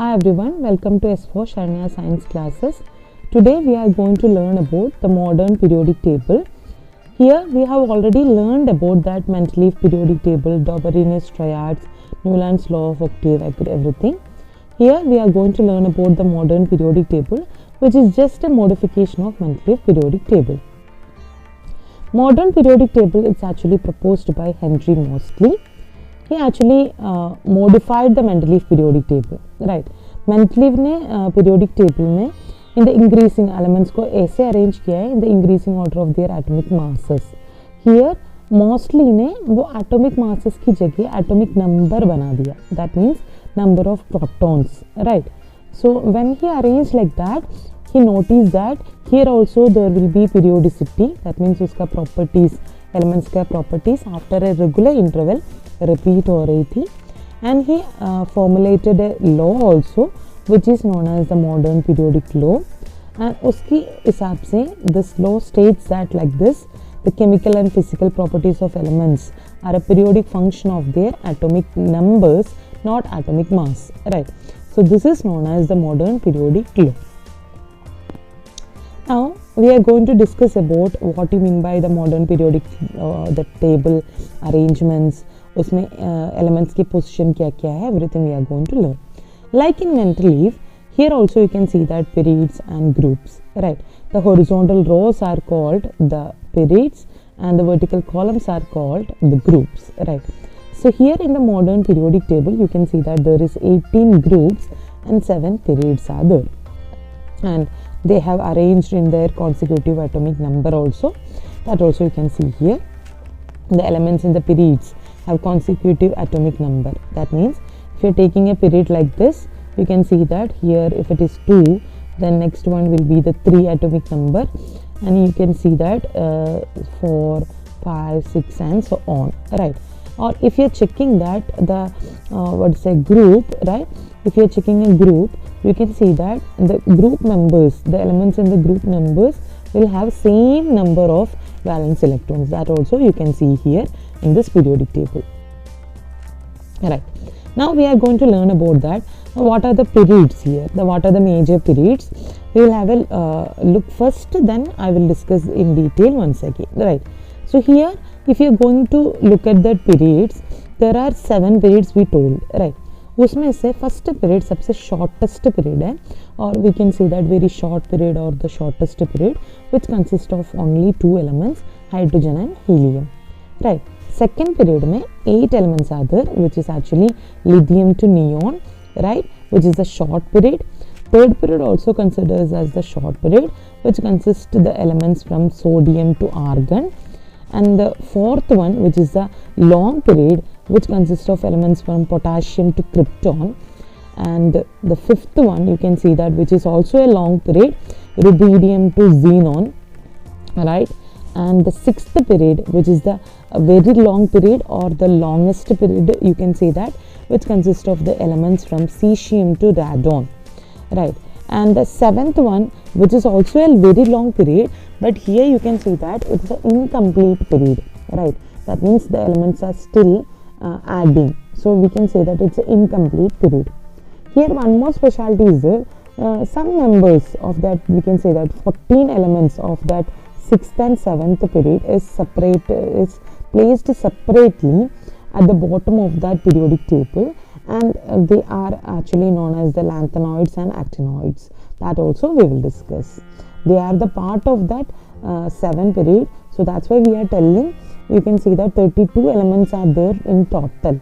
Hi everyone, welcome to S4 Sharanya Science classes. Today we are going to learn about the modern periodic table. Here we have already learned about that Mendeleev periodic table, Doberenes triads, Newland's law of octave, everything. Here we are going to learn about the modern periodic table, which is just a modification of Mendeleev periodic table. Modern periodic table is actually proposed by Henry Moseley. He actually modified the Mendeleev periodic table, right? Mendeleev ने periodic table में in the increasing elements को ऐसे arrange किया है in the increasing order of their atomic masses. Here Moseley ने वो atomic masses की जगह atomic number बना दिया. That means number of protons, right? So when he arranged like that, he noticed that here also there will be periodicity. That means उसका properties, elements का properties after a regular interval repeat हो रही थी. And he formulated a law also which is known as the modern periodic law. And उसकी हिसाब से this law states that like this: the chemical and physical properties of elements are a periodic function of their atomic numbers, not atomic mass, right? So this is known as the modern periodic law. Now we are going to discuss about what you mean by the modern periodic the table arrangements, उसमें elements की position क्या क्या है, everything we are going to learn. Like in Mendeleev, here also you can see that periods and groups, right? The horizontal rows are called the periods and the vertical columns are called the groups, right? So here in the modern periodic table you can see that there is 18 groups and 7 periods are there, and they have arranged in their consecutive atomic number also. That also you can see here. The elements in the periods have consecutive atomic number. That means if you are taking a period like this, you can see that here if it is 2, then next one will be the 3 atomic number, and you can see that 4, 5, 6 and so on, right? Or if you are checking that the group, right? If you are checking a group, you can see that the group members, the elements in the group numbers will have same number of valence electrons. That also you can see here in this periodic table, right? Now we are going to learn about that. What are the periods here? What are the major periods? We will have a look first, then I will discuss in detail once again, right? So here if you are going to look at the periods, there are 7 periods we told, right? उसमें से first period सबसे shortest period है, और we can see that very short period और the shortest period which consist of only 2 elements, hydrogen and helium, right? Second period में 8 elements are there which is actually lithium to neon, right, which is the short period. Third period also considers as the short period, which consists the elements from sodium to argon, and the fourth one, which is the long period, which consists of elements from potassium to krypton, and the fifth one you can see that which is also a long period, rubidium to xenon, right? And the sixth period, which is the very long period or the longest period, you can say that, which consists of the elements from cesium to radon, right? And the seventh one, which is also a very long period, but here you can see that it's an incomplete period, right? That means the elements are still adding, so we can say that it's an incomplete period. Here one more specialty is there. Some members of that, we can say that 14 elements of that 6th and 7th period is placed separately at the bottom of that periodic table, and they are actually known as the lanthanoids and actinoids. That also we will discuss. They are the part of that 7 period, so that's why we are telling, you can see that 32 elements are there in total,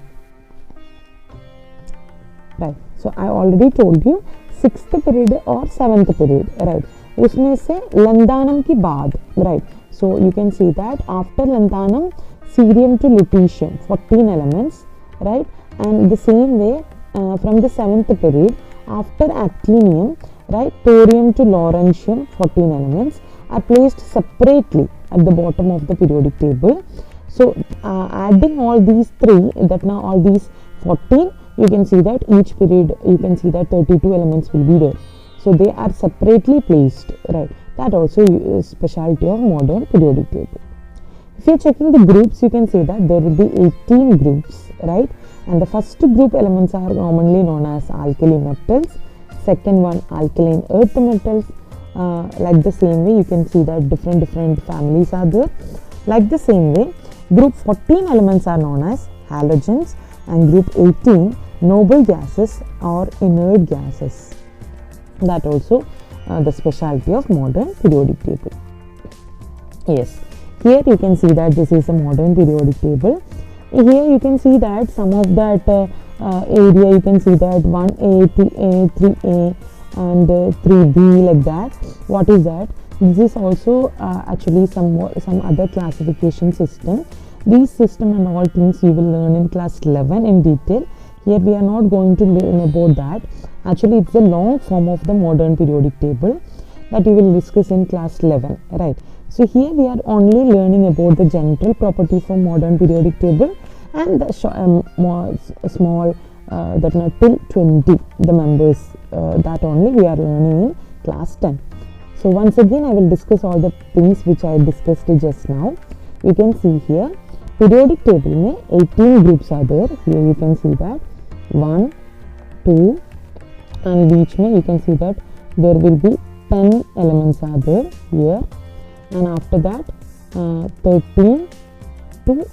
right? So I already told you 6th period or 7th period, right? उसमें से लंदानम की बाद, right? So you can see that after lanthanum, cerium to lutetium, 14 elements, right? And the same way from the 7th period, after actinium, right, thorium to lawrencium, 14 elements are placed separately at the bottom of the periodic table. So adding all these 3, that now all these 14, you can see that each period, you can see that 32 elements will be there. So they are separately placed, right? That also is specialty of modern periodic table. If you are checking the groups, you can say that there will be 18 groups, right? and the first group elements are commonly known as alkali metals, second one alkaline earth metals. Like the same way, you can see that different families are there. Like the same way, group 14 elements are known as halogens, and group 18 noble gases or inert gases. That also the specialty of modern periodic table. Yes, here you can see that this is a modern periodic table. Here you can see that some of that area, you can see that 1A, 2A, 3A and 3B, like that. What is that? This is also actually some other classification system. These system and all things you will learn in class 11 in detail. Here we are not going to learn about that. Actually, it's a long form of the modern periodic table that you will discuss in class 11, right? So here we are only learning about the general properties of modern periodic table and the small that are till 20 the members, that only we are learning in class 10. So once again I will discuss all the things which I discussed just now. You can see here periodic table में 18 groups are there. Here you can see that 1, 2 and each में you can see that there will be 10 elements are there here, and after that 13 to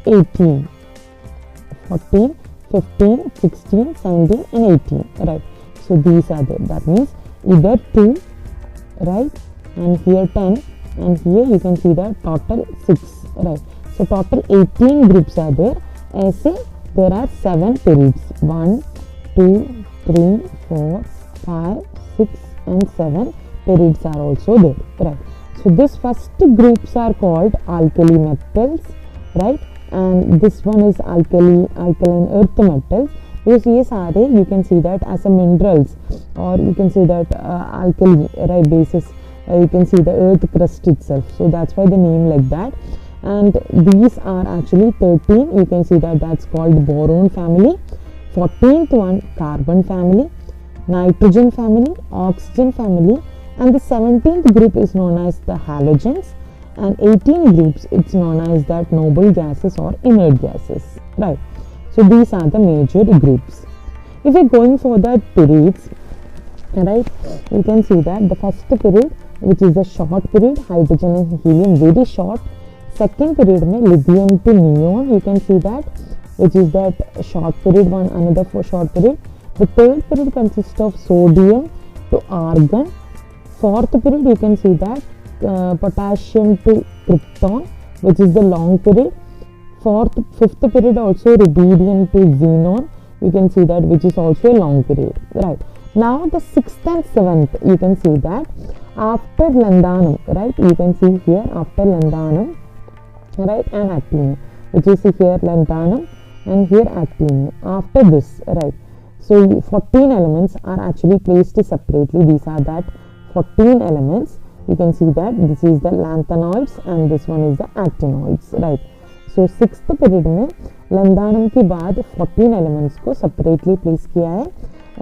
18, 14, 15, 16, 17 and 18, right? So these are there. That means either 2, right, and here 10, and here you can see that total 6, right? So total 18 groups are there. ऐसे there are 7 periods, 1, 2, 3, 4, 5, 6 and 7 periods are also there, right? So this first groups are called alkali metals, right, and this one is alkaline earth metals, because ये सारे you can see that as a minerals, or you can see that alkali, right, basis, you can see the earth crust itself, so that's why the name like that. And these are actually 13, you can see that that's called boron family, 14th one carbon family, nitrogen family, oxygen family, and the 17th group is known as the halogens, and 18 groups it's known as that noble gases or inert gases, right? So these are the major groups. If we're going for the periods, right, you can see that the first period, which is a short period, hydrogen and helium, very short. Second period में lithium to neon, you can see that, which is that short period, one another for short period. The third period consists of sodium to argon. Fourth period you can see that potassium to krypton, which is the long period. Fifth period also rubidium to xenon, you can see that, which is also a long period, right? Now the 6th and 7th, you can see that after lanthanum, right, you can see here after lanthanum, right, and actinium, which is here lanthanum and here actinium. After this, right, so 14 elements are actually placed separately. These are that 14 elements. You can see that this is the lanthanoids and this one is the actinoids, right? So 6th period में लंदानम के बाद 14 elements को separately place किया है.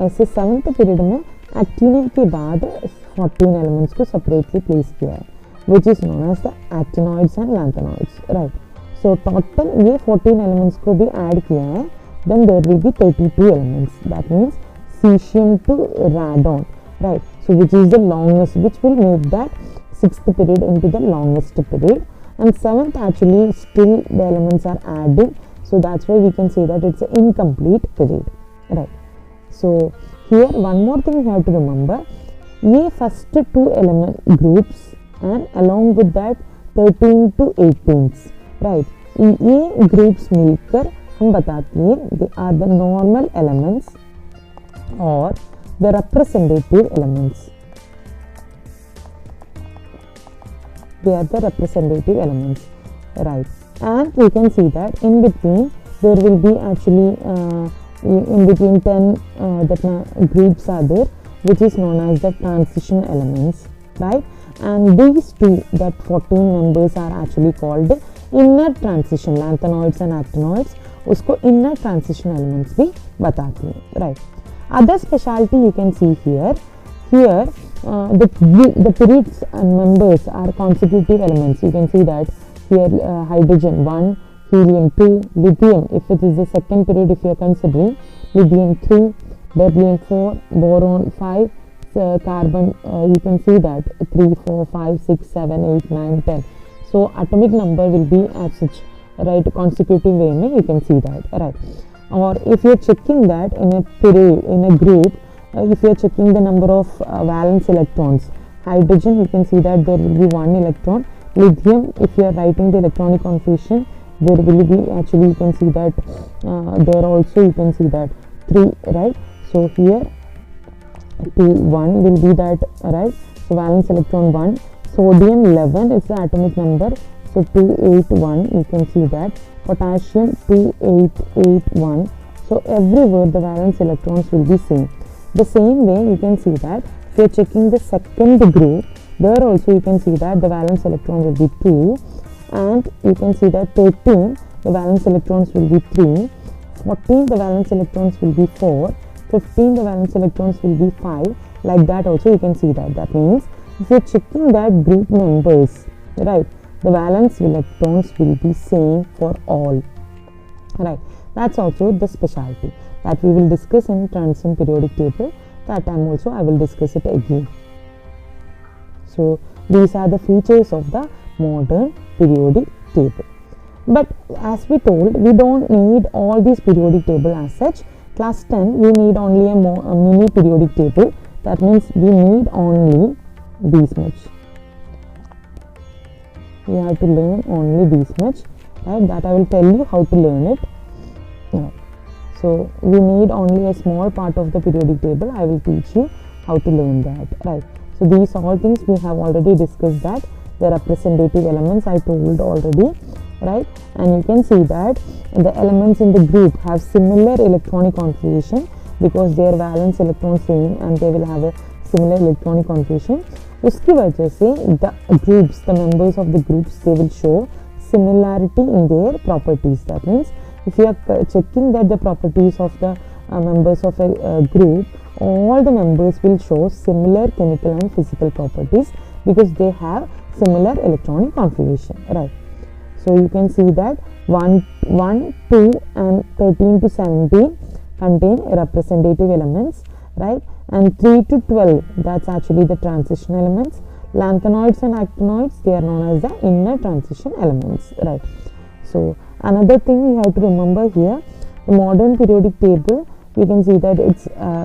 ऐसे 7th period में actinium के बाद 14 elements को separately place किया है, which is known as the actinoids and lanthanoids, right? So total ये 14 elements को भी add किया है, then there will be 32 elements. That means cesium to radon, right? So which is the longest, which will make that 6th period into the longest period, and 7th actually still the elements are adding, so that's why we can say that it's an incomplete period, right? So here one more thing you have to remember, ये first 2 element groups and along with that 13 to 18, right, ये groups मिलकर हम बताती हैं they are the normal elements or the representative elements. They are the representative elements, right? And you can see that in between there will be actually in between 10 that groups are there, which is known as the transition elements, right? And these two, that 14 members, are actually called inner transition, lanthanoids and actinoids. उसको inner transition elements भी बताती हैं, right? Other specialty you can see here. Here the periods and members are constitutive elements. You can see that here hydrogen 1, helium 2, lithium, if it is the second period, if you are considering, lithium 3, beryllium 4, boron 5, carbon, you can see that 3, 4, 5, 6, 7, 8, 9, 10. So atomic number will be as such, right, consecutive way में you can see that, right. Or if you are checking that in a period, in a group, if you are checking the number of valence electrons, hydrogen, you can see that there will be 1 electron. Lithium, if you are writing the electronic configuration, there will be, actually you can see that there also you can see that 3, right. So here 2, 1 will be that, right. So valence electron 1. Sodium 11 is the atomic number, so 281, you can see that. Potassium 2881. So everywhere the valence electrons will be same. The same way you can see that if you are checking the second group, there also you can see that the valence electrons will be 2, and you can see that 13 the valence electrons will be 3, 14 the valence electrons will be 4, 15 the valence electrons will be 5, like that also you can see that. That means if you are checking that group numbers, right, the valence electrons will be same for all, right. That's also the specialty that we will discuss in Transition periodic table. That time also I will discuss it again. So these are the features of the modern periodic table. But as we told, we don't need all these periodic table as such. Class 10 we need only a mini periodic table. That means we need only these much. We have to learn only this much, right. That I will tell you how to learn it, right. So we need only a small part of the periodic table. I will teach you how to learn that, right. So these all things we have already discussed, that the representative elements I told already, right. And you can see that the elements in the group have similar electronic configuration because their valence electron same and they will have a similar electronic configuration. उसकी वजह से the groups, the members of the groups, they will show similarity in their properties. That means if you are checking that the properties of the members of a group, all the members will show similar chemical and physical properties because they have similar electronic configuration, right. So you can see that 1, 2 and 13 to 17 contain representative elements, right, and 3 to 12, that's actually the transition elements. Lanthanoids and actinoids, they are known as the inner transition elements, right. So another thing you have to remember here, the modern periodic table, you can see that it's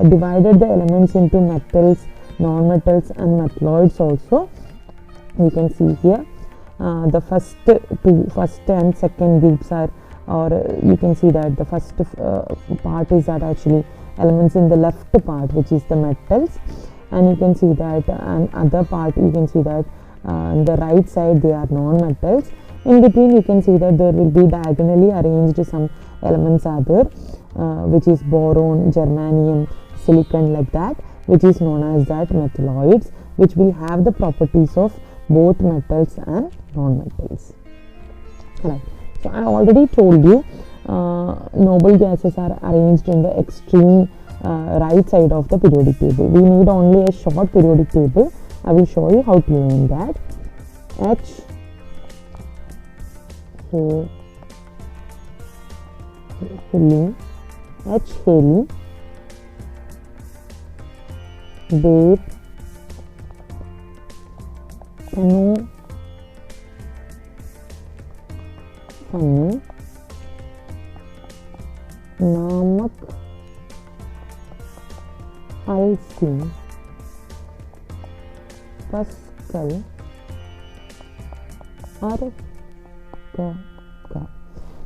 divided the elements into metals, non-metals and metalloids also. You can see here the first and second groups are, or you can see that the first part is that actually elements in the left part, which is the metals, and you can see that and other part you can see that on the right side they are non-metals. In between you can see that there will be diagonally arranged some elements are there, which is boron, germanium, silicon, like that, which is known as that metalloids, which will have the properties of both metals and non-metals, right. So I already told you noble gases are arranged in the extreme right side of the periodic table. We need only a short periodic table. I will show you how to learn that. H, helium, H helium, बेर, अणु, funny, नामक, अल्सिन, पस्कल, अर्का.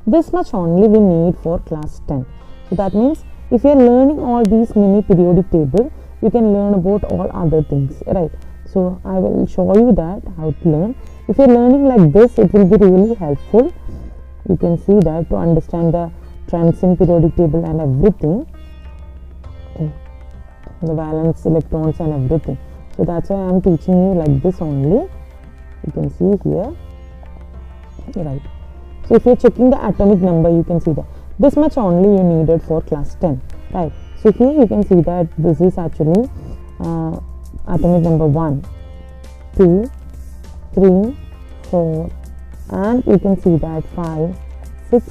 This much only we need for class 10. So that means if you are learning all these mini periodic table, you can learn about all other things, right. So I will show you that how to learn. If you are learning like this, it will be really helpful. You can see that to understand the transition periodic table and everything, the valence electrons and everything. So that's why I am teaching you like this only. You can see here, right. So if you are checking the atomic number, you can see that this much only you needed for class 10, right. So here you can see that this is actually atomic number 1, 2, 3, 4, and you can see that 5, 6,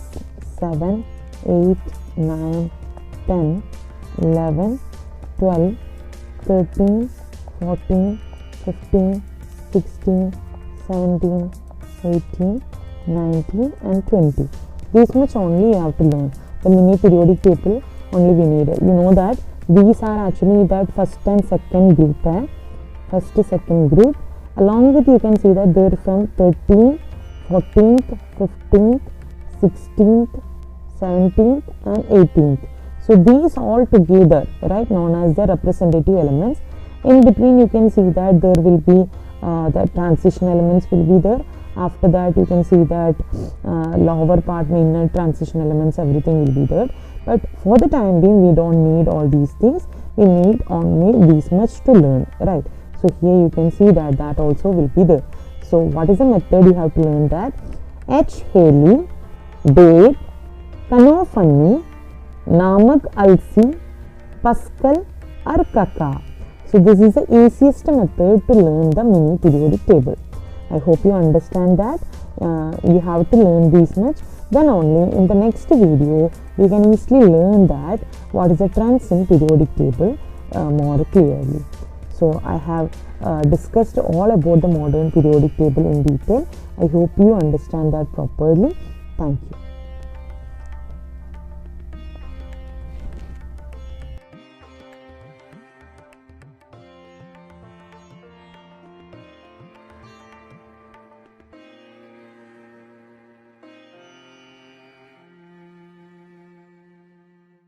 7, 8, 9, 10, 11, 12, 13, 14, 15, 16, 17, 18, 19 and 20. This much only you have to learn. The mini periodic table only we need. You know that these are actually that first and second group. First, second group. Along with you can see that they're from 13th, 14th, 15th, 16th, 17th and 18th. So these all together, right, known as the representative elements. In between you can see that there will be the transition elements will be there. After that you can see that lower part, inner transition elements, everything will be there. But for the time being we don't need all these things. We need only this much to learn, right? So here you can see that that also will be there. So what is the method you have to learn that? H. Haley, Dave, Kanofani, Namak Alsi, Pascal or Kaka. So this is the easiest method to learn the mini periodic table. I hope you understand that. You have to learn this much. Then only in the next video we can easily learn that what is the Transen periodic table more clearly. So I have discussed all about the modern periodic table in detail. I hope you understand that properly. Thank you.